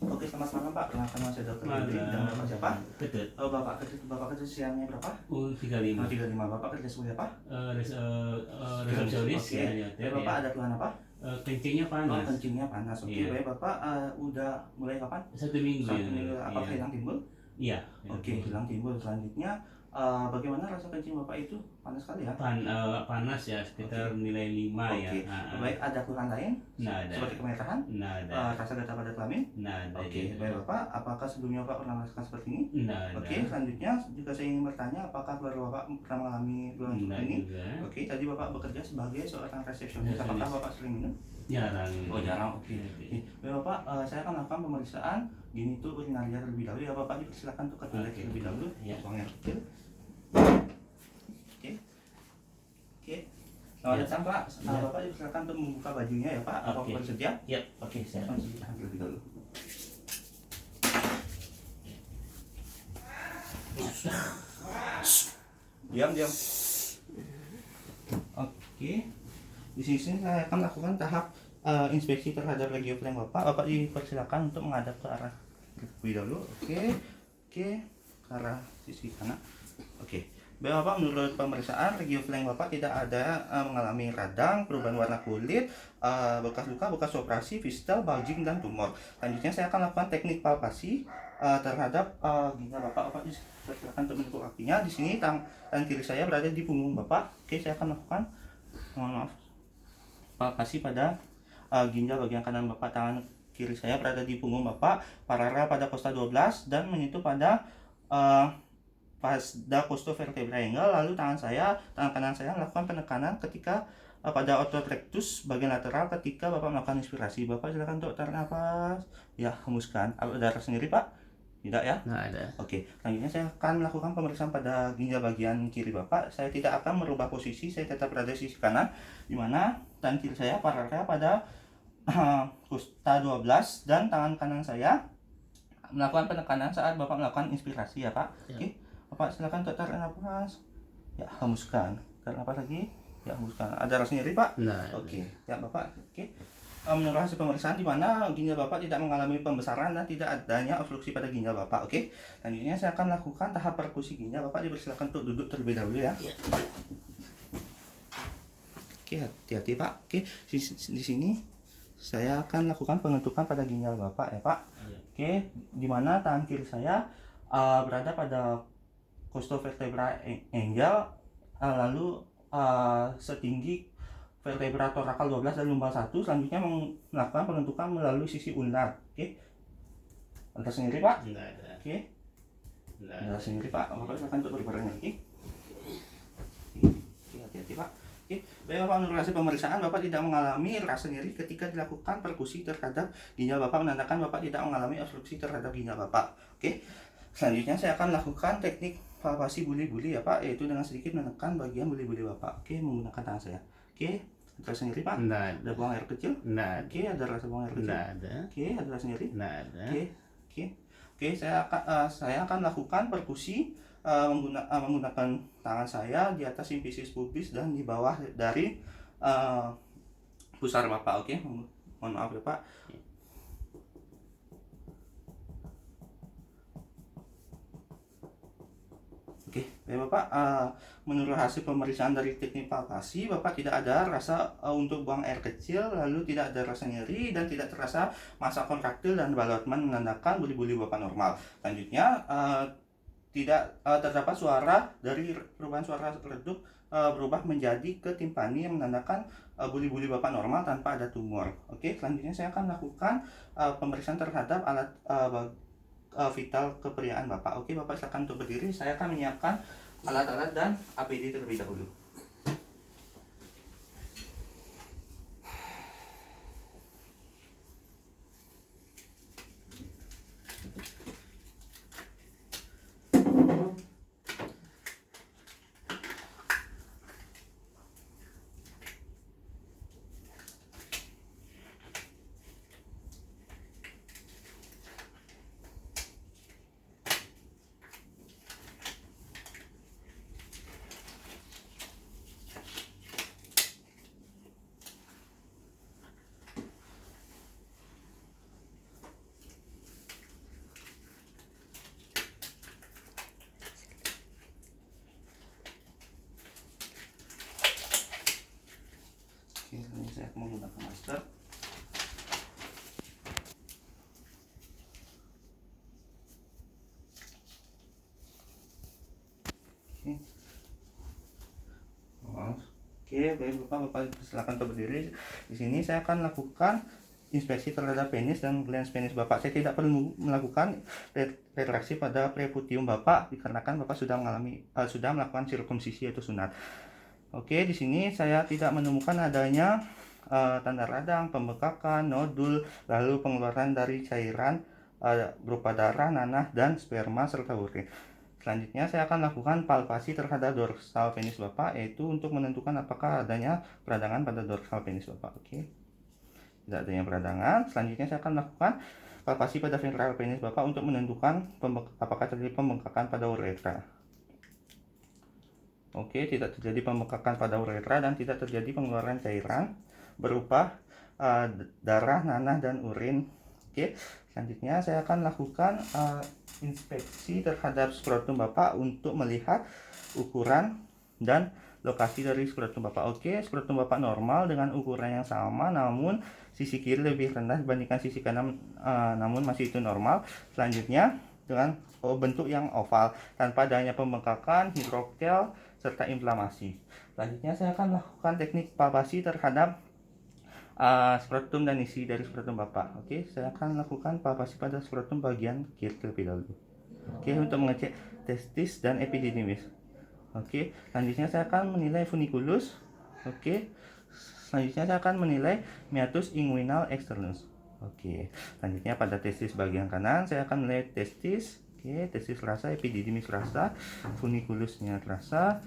Oke, selamat malam Pak. Perkenalkan saya Dr. Hendri. Dan Bapak siapa? Ketut. Bapak kerja siangnya berapa? 35. 35. Bapak kerja sebagai apa? Resepsionis Oke. ya. Bapak ada keluhan apa? Kencingnya Oh, panas. kencingnya panas. Oke, Iya. baik Bapak udah mulai kapan? 1 minggu. Satu minggu. Apakah Iya. hilang timbul? Iya. Oke, hilang timbul. Selanjutnya bagaimana rasa kencing Bapak itu? Panas sekali ya? Panas ya, sekitar nilai 5 ya. Oke. Baik, ada keluhan lain? Nggak ada. Seperti kemerahan? Nggak ada. Rasa gatal pada kelamin? Nggak ada. Oke, baik Bapak, apakah sebelumnya Bapak pernah merasakan seperti ini? Nggak ada. Oke, selanjutnya juga saya ingin bertanya apakah keluarga Bapak pernah mengalami keluhan seperti Nggak ini? juga. Oke, tadi Bapak bekerja sebagai seorang resepsionis. Apakah Bapak sering minum? Jarang. Oh, jarang. Oke. Baik Bapak, saya akan lakukan pemeriksaan gini tuh urinaria terlebih dahulu ya Bapak. Dipersilakan untuk ke toilet terlebih dahulu. Ya. Buang air kecil. Oke. Oke. Selamat datang Pak. Bapak dipersilakan untuk membuka bajunya ya Pak. Apakah Oke. bersedia? Yap. Oke, saya. Langsung ditahan terlebih dahulu. Diam. Oke. Di sini saya akan lakukan tahap inspeksi terhadap regiofleng Bapak. Bapak dipersilakan untuk menghadap ke arah terlebih dahulu. Oke. Ke arah sisi kanan. Oke. Baik Bapak, menurut pemeriksaan regiofleng Bapak tidak ada mengalami radang, perubahan warna kulit, bekas luka, bekas operasi, fistel, bulging, dan tumor. Selanjutnya saya akan lakukan teknik palpasi terhadap ginjal Bapak. Bapak dipersilakan untuk menekuk kakinya. Di sini tangan kiri saya berada di punggung Bapak. Oke, saya akan lakukan palpasi pada ginjal bagian kanan Bapak. Tangan kiri saya berada di punggung Bapak, paralel pada kosta 12 dan menyentuh pada costovertebral angle. Lalu tangan kanan saya melakukan penekanan ketika pada otot rectus bagian lateral ketika Bapak melakukan inspirasi. Bapak silakan untuk tarik nafas. Ya, hembuskan. Ada rasa sendiri Pak? Tidak ya? Nggak ada. Oke, selanjutnya saya akan melakukan pemeriksaan pada ginjal bagian kiri Bapak. Saya tidak akan merubah posisi, saya tetap berada di sisi kanan, di mana tangan kiri saya paralel pada kosta 12 dan tangan kanan saya melakukan penekanan saat Bapak melakukan inspirasi ya Pak. Ya. Oke, Bapak silakan untuk tarik nafas. Ya, hembuskan. Tarik nafas lagi. Ya, hembuskan. Ada rasa nyeri Pak? Nggak ada. Oke, ya Bapak. Oke. Menurut hasil pemeriksaan di mana ginjal Bapak tidak mengalami pembesaran dan tidak adanya obstruksi pada ginjal Bapak. Oke. Selanjutnya saya akan lakukan tahap perkusi ginjal. Bapak dipersilakan untuk duduk terlebih dahulu ya. Ya. Oke, hati-hati Pak. Oke, di sini saya akan lakukan pengetukan pada ginjal Bapak ya Pak. Ya. Oke, di mana tangan kiri saya berada pada costovertebral angle, lalu setinggi vertebra torakal 12 dan lumbal 1. Selanjutnya melakukan penentukan melalui sisi ulnar. Oke. Ada sendiri Pak? Nggak ada. Oke. Nggak Ada ada. sendiri Pak. Bapak silakan untuk berbaring lagi. Oke, hati-hati Pak. Oke. Baik Bapak, menurut hasil pemeriksaan Bapak tidak mengalami rasa nyeri ketika dilakukan perkusi terhadap ginjal Bapak, menandakan Bapak tidak mengalami obstruksi terhadap ginjal Bapak. Oke. Selanjutnya saya akan lakukan teknik palpasi buli-buli ya Pak, yaitu dengan sedikit menekan bagian buli-buli Bapak. Oke, menggunakan tangan saya. Oke, ada rasa nyeri Pak? Nggak ada. Ada buang air kecil? Nggak ada. Oke, ada rasa buang air kecil? Nggak ada. Oke, ada rasa nyeri? Nggak ada. Oke, saya akan lakukan perkusi menggunakan tangan saya di atas simfisis pubis dan di bawah dari pusar Bapak. Oke, mohon maaf ya Pak. Oke, baik Bapak, menurut hasil pemeriksaan dari teknik palpasi, Bapak tidak ada rasa untuk buang air kecil, lalu tidak ada rasa nyeri dan tidak terasa massa kontraktil dan balotman, menandakan buli-buli Bapak normal. Selanjutnya, tidak terdapat suara dari perubahan suara redup berubah menjadi ke timpani yang menandakan buli-buli Bapak normal tanpa ada tumor. Oke, selanjutnya saya akan lakukan pemeriksaan terhadap alat vital keperiaan Bapak. Oke, Bapak silakan untuk berdiri. Saya akan menyiapkan alat-alat dan APD terlebih dahulu. Oke, baik Bapak silakan untuk berdiri. Di sini saya akan lakukan inspeksi terhadap penis dan glans penis Bapak. Saya tidak perlu melakukan retraksi pada preputium Bapak dikarenakan Bapak sudah melakukan sirkumsisi atau sunat. Oke, di sini saya tidak menemukan adanya tanda radang, pembekakan, nodul, lalu pengeluaran dari cairan berupa darah, nanah, dan sperma serta urin. Selanjutnya saya akan lakukan palpasi terhadap dorsal penis Bapak, yaitu untuk menentukan apakah adanya peradangan pada dorsal penis Bapak. Oke, tidak adanya peradangan. Selanjutnya saya akan lakukan palpasi pada ventral penis Bapak untuk menentukan apakah terjadi pembengkakan pada uretra. Oke, tidak terjadi pembengkakan pada uretra dan tidak terjadi pengeluaran cairan berupa darah, nanah, dan urin. Oke, selanjutnya saya akan lakukan inspeksi terhadap skrotum Bapak untuk melihat ukuran dan lokasi dari skrotum Bapak. Oke, skrotum Bapak normal dengan ukuran yang sama, namun sisi kiri lebih rendah dibandingkan sisi kanan, namun masih itu normal. Selanjutnya dengan bentuk yang oval tanpa adanya pembengkakan, hidrokel, serta inflamasi. Selanjutnya saya akan lakukan teknik palpasi terhadap skrotum dan isi dari skrotum Bapak. Oke, saya akan lakukan palpasi pada skrotum bagian kiri terlebih dahulu. Oke, untuk mengecek testis dan epididymis. Oke, selanjutnya saya akan menilai funiculus. Oke, selanjutnya saya akan menilai meatus inguinal externus. Oke, selanjutnya pada testis bagian kanan saya akan menilai testis. Oke, testis rasa, epididymis rasa, funiculusnya rasa,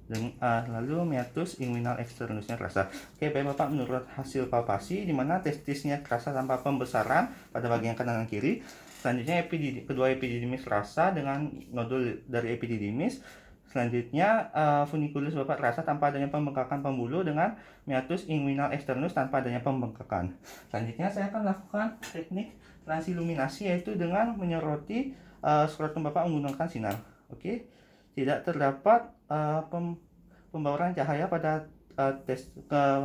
dan lalu meatus inguinal externusnya rasa. Oke, baik Bapak, menurut hasil palpasi di mana testisnya rasa tanpa pembesaran pada bagian kanan dan kiri. Selanjutnya kedua epididymis rasa dengan nodul dari epididymis. Selanjutnya funiculus Bapak rasa tanpa adanya pembengkakan pembuluh dengan meatus inguinal externus tanpa adanya pembengkakan. Selanjutnya saya akan lakukan teknik transiluminasi, yaitu dengan menyoroti skrotum Bapak menggunakan sinar. Oke, tidak terdapat pembauran cahaya pada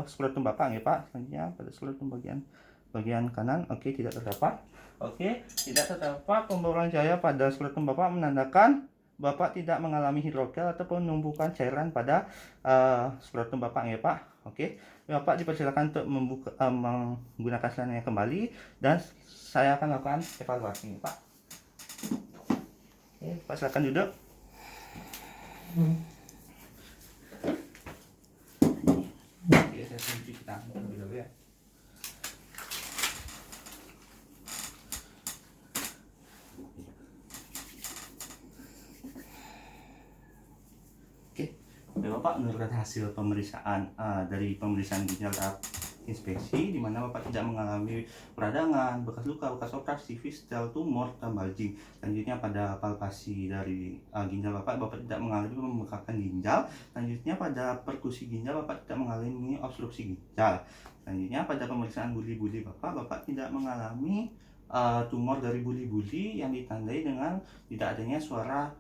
skrotum Bapak ya Pak. Selanjutnya pada skrotum bagian kanan, oke, tidak terdapat. Oke, tidak terdapat pembauran cahaya pada skrotum Bapak, menandakan Bapak tidak mengalami hidrokel atau penumpukan cairan pada skrotum Bapak ya Pak. Oke, Bapak dipersilakan untuk menggunakan selananya kembali dan saya akan lakukan evaluasi Pak. Oke, Pak silakan duduk. Oke, saya cuci tangan terlebih dahulu ya. Bapak, menurut hasil pemeriksaan dari pemeriksaan ginjal tahap inspeksi, di mana Bapak tidak mengalami peradangan, bekas luka, bekas operasi, fistel, tumor, dan bulging. Selanjutnya pada palpasi dari ginjal Bapak tidak mengalami pembengkakan ginjal. Selanjutnya pada perkusi ginjal Bapak tidak mengalami obstruksi ginjal. Selanjutnya pada pemeriksaan buli-buli Bapak tidak mengalami tumor dari buli-buli yang ditandai dengan tidak adanya suara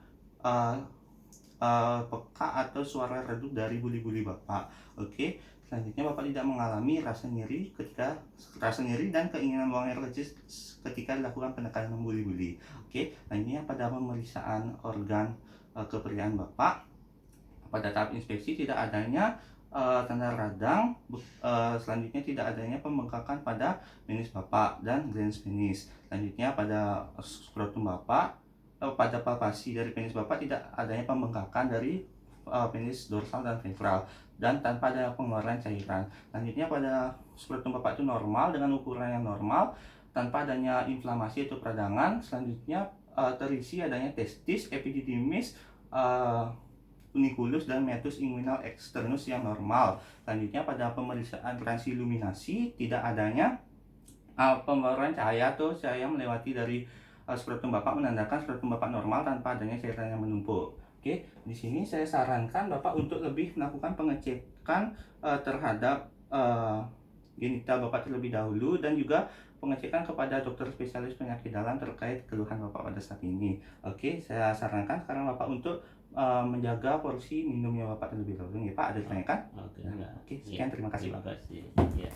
peka atau suara redup dari buli-buli Bapak. Oke, selanjutnya Bapak tidak mengalami rasa nyeri dan keinginan buang air kecil ketika dilakukan penekanan buli-buli. Oke, selanjutnya pada pemeriksaan organ keperiaan Bapak pada tahap inspeksi tidak adanya tanda radang, selanjutnya tidak adanya pembengkakan pada penis Bapak dan glans penis. Selanjutnya pada skrotum Bapak pada palpasi dari penis Bapak tidak adanya pembengkakan dari penis dorsal dan ventral dan tanpa ada pengeluaran cairan. Selanjutnya pada skrotum Bapak itu normal dengan ukuran yang normal tanpa adanya inflamasi atau peradangan. Selanjutnya terisi adanya testis, epididymis, funiculus, dan meatus inguinal externus yang normal. Selanjutnya pada pemeriksaan transiluminasi tidak adanya pembauran cahaya atau cahaya melewati dari skrotum Bapak, menandakan skrotum Bapak normal tanpa adanya cairan yang menumpuk. Oke, di sini saya sarankan Bapak untuk lebih melakukan pengecekan terhadap genital Bapak terlebih dahulu dan juga pengecekan kepada dokter spesialis penyakit dalam terkait keluhan Bapak pada saat ini. Oke, saya sarankan sekarang Bapak untuk menjaga porsi minumnya Bapak terlebih dahulu ya Pak. Ada ditanyakan? Oke, Oke, sekian, terima kasih Pak. Terima kasih. Ya.